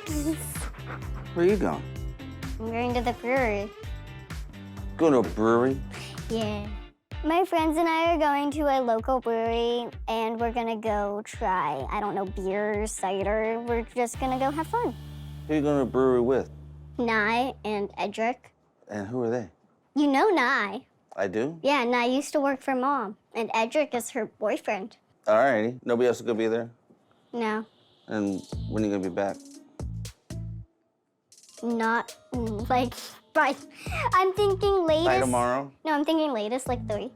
Where are you going? I'm going to the brewery. Going to a brewery? Yeah. My friends and I are going to a local brewery, and we're gonna go try, I don't know, beer, cider. We're just gonna go have fun. Who are you going to a brewery with? Nye and Edric. And who are they? You know Nye. I do? Yeah, Nye used to work for Mom, and Edric is her boyfriend. All righty. Nobody else is going to be there? No, And when are you going to be back? not like, but I'm thinking latest. By tomorrow? No, I'm thinking latest, like 3.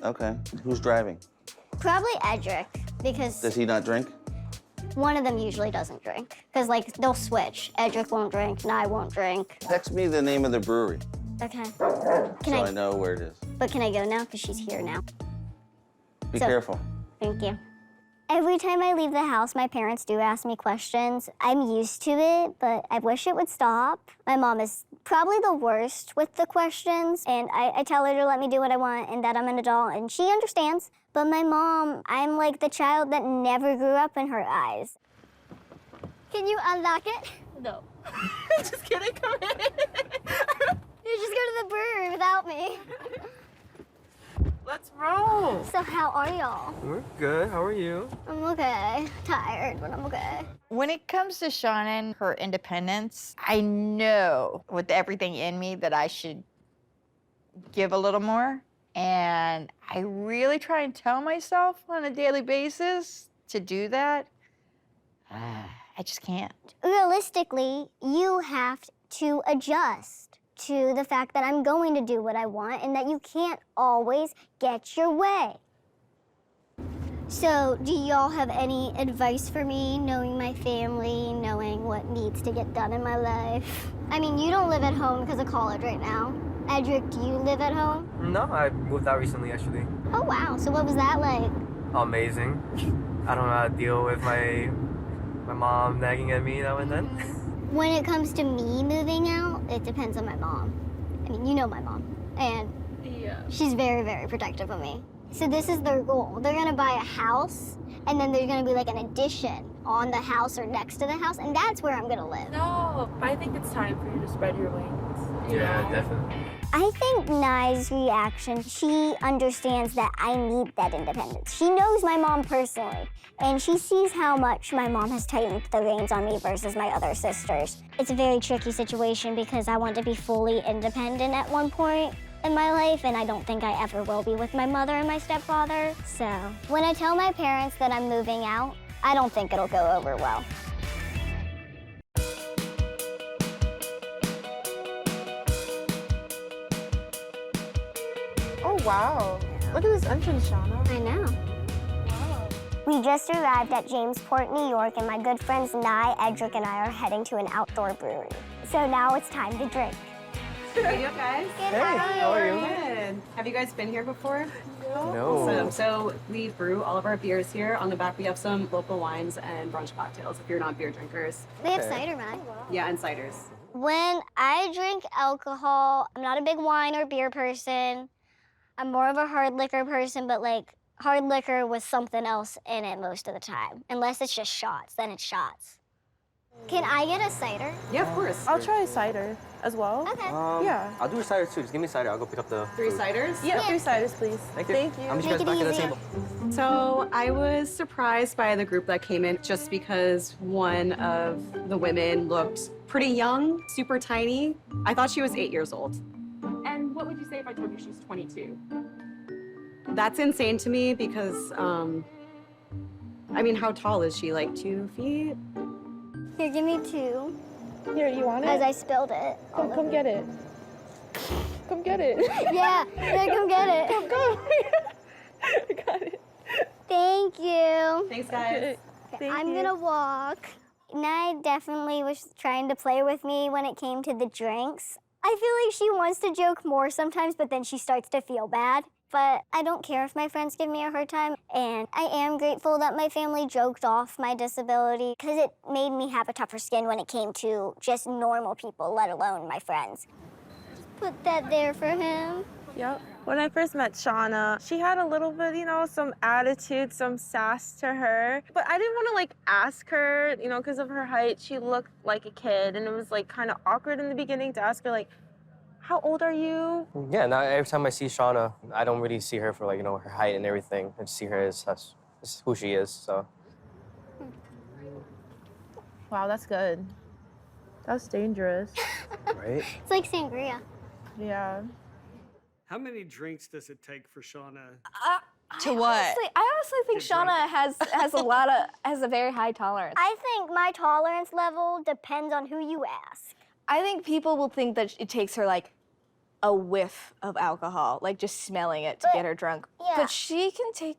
Okay. Who's driving? Probably Edric, because Does he not drink? one of them usually doesn't drink. Because, like, they'll switch. Edric won't drink, Nye won't drink. Text me the name of the brewery Okay. so I know where it is. But can I go now? Because she's here now. Be careful. Thank you. Every time I leave the house, my parents do ask me questions. I'm used to it, but I wish it would stop. My mom is probably the worst with the questions, and I tell her to let me do what I want and that I'm an adult, and she understands. But my mom, I'm like the child that never grew up in her eyes. Can you unlock it? No. Just kidding, come in. You just go to the brewery without me. Let's roll. So how are y'all? We're good. How are you? I'm okay. Tired, but I'm okay. When it comes to Shauna and her independence, I know with everything in me that I should give a little more. And I really try and tell myself on a daily basis to do that. I just can't. Realistically, you have to adjust to the fact that I'm going to do what I want and that you can't always get your way. So, do y'all have any advice for me, knowing my family, knowing what needs to get done in my life? I mean, you don't live at home because of college right now. Edric, do you live at home? No, I moved out recently, actually. Oh, wow. So what was that like? Amazing. I don't know how to deal with my mom nagging at me now and then. When it comes to me moving out, it depends on my mom. I mean, you know my mom. And she's very, very protective of me. So this is their goal. They're gonna buy a house, and then there's gonna be like an addition on the house or next to the house, and that's where I'm gonna live. No, I think it's time for you to spread your wings. Yeah, definitely. I think Nye's reaction, she understands that I need that independence. She knows my mom personally, and she sees how much my mom has tightened the reins on me versus my other sisters. It's a very tricky situation because I want to be fully independent at one point in my life, and I don't think I ever will be with my mother and my stepfather. So when I tell my parents that I'm moving out, I don't think it'll go over well. Oh, wow. Look at this entrance, Shauna. I know. Wow. We just arrived at Jamesport, New York, and my good friends Nye, Edric, and I are heading to an outdoor brewery. So now it's time to drink. Hey, you guys. Good, how are you? Good. Have you guys been here before? No. Awesome. So we brew all of our beers here. On the back, we have some local wines and brunch cocktails if you're not beer drinkers. They have cider, right? Yeah, and ciders. When I drink alcohol, I'm not a big wine or beer person. I'm more of a hard liquor person, but like hard liquor with something else in it most of the time. Unless it's just shots, then it's shots. Can I get a cider? Yeah, of course. I'll try cider as well. Okay. Yeah. I'll do a cider too. Just give me cider. I'll go pick up the 3 food. ciders? Yeah, 3 ciders, please. Thank you. Thank you. I'll meet you Make guys it back at the easy. table. So I was surprised by the group that came in just because one of the women looked pretty young, super tiny. I thought she was 8 years old. And what would you say if I told you she's 22? That's insane to me because, I mean, how tall is she? Like 2 feet? Here, give me 2. Here, you want it? As I spilled it. Come get it. Come get it. Yeah, come get it. Go. I got it. Thank you. Thanks, guys. Okay, I'm gonna walk. Nye definitely was trying to play with me when it came to the drinks. I feel like she wants to joke more sometimes, but then she starts to feel bad. But I don't care if my friends give me a hard time. And I am grateful that my family joked off my disability because it made me have a tougher skin when it came to just normal people, let alone my friends. Just put that there for him. Yep. When I first met Shauna, she had a little bit, you know, some attitude, some sass to her. But I didn't want to, like, ask her, you know, because of her height. She looked like a kid, and it was, like, kind of awkward in the beginning to ask her, like, how old are you? Yeah, now every time I see Shauna, I don't really see her for, like, you know, her height and everything. I just see her as that's who she is, so. Wow, that's good. That's dangerous. Right? It's like sangria. Yeah. How many drinks does it take for Shauna? To what? I honestly think Shauna has a very high tolerance. I think my tolerance level depends on who you ask. I think people will think that it takes her like a whiff of alcohol, like just smelling it to get her drunk. yeah. But she can take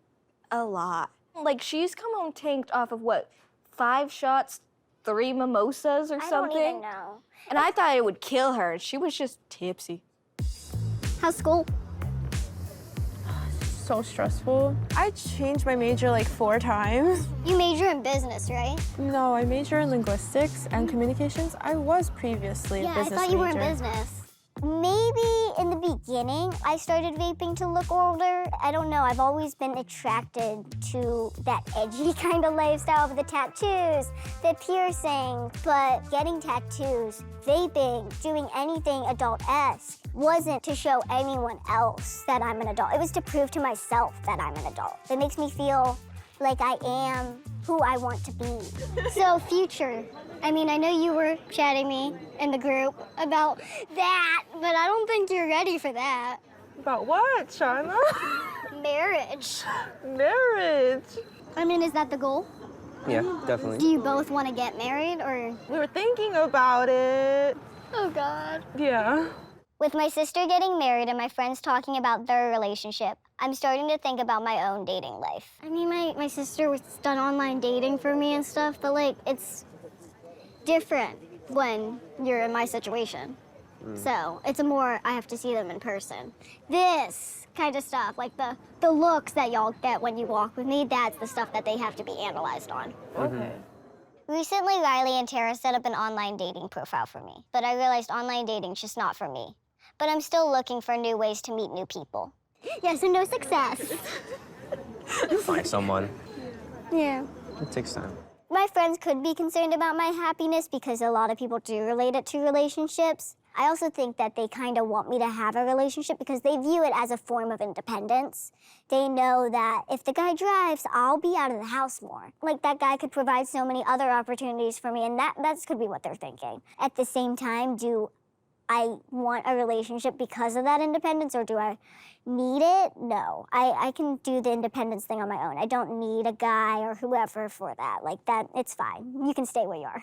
a lot. Like she's come home tanked off of what, 5 shots, 3 mimosas or I something. don't even know. And I thought it would kill her, and she was just tipsy. How's school? So stressful. I changed my major like 4 times. You major in business, right? No, I major in linguistics and communications. I was previously a Yeah, I business thought you were in major. business. Maybe in the beginning, I started vaping to look older. I don't know, I've always been attracted to that edgy kind of lifestyle with the tattoos, the piercing, but getting tattoos, vaping, doing anything adult-esque wasn't to show anyone else that I'm an adult. It was to prove to myself that I'm an adult. It makes me feel like I am who I want to be. So future, I mean, I know you were chatting me in the group about that, but I don't think you're ready for that. About what, Shauna? Marriage. Marriage. I mean, is that the goal? Yeah, Do definitely. you both want to get married or? We were thinking about it. Oh God. Yeah. With my sister getting married and my friends talking about their relationship, I'm starting to think about my own dating life. I mean, my sister was done online dating for me and stuff, but like, it's different when you're in my situation. So it's a more, I have to see them in person. This kind of stuff, like the looks that y'all get when you walk with me, that's the stuff that they have to be analyzed on. Okay. Recently, Riley and Tara set up an online dating profile for me, but I realized online dating's just not for me. But I'm still looking for new ways to meet new people. Yeah, so no success. Find someone. Yeah. It takes time. My friends could be concerned about my happiness because a lot of people do relate it to relationships. I also think that they kind of want me to have a relationship because they view it as a form of independence. They know that if the guy drives, I'll be out of the house more. Like that guy could provide so many other opportunities for me, and that could be what they're thinking. At the same time, do I want a relationship because of that independence, or do I need it? No, I can do the independence thing on my own. I don't need a guy or whoever for that. Like that, it's fine. You can stay where you are.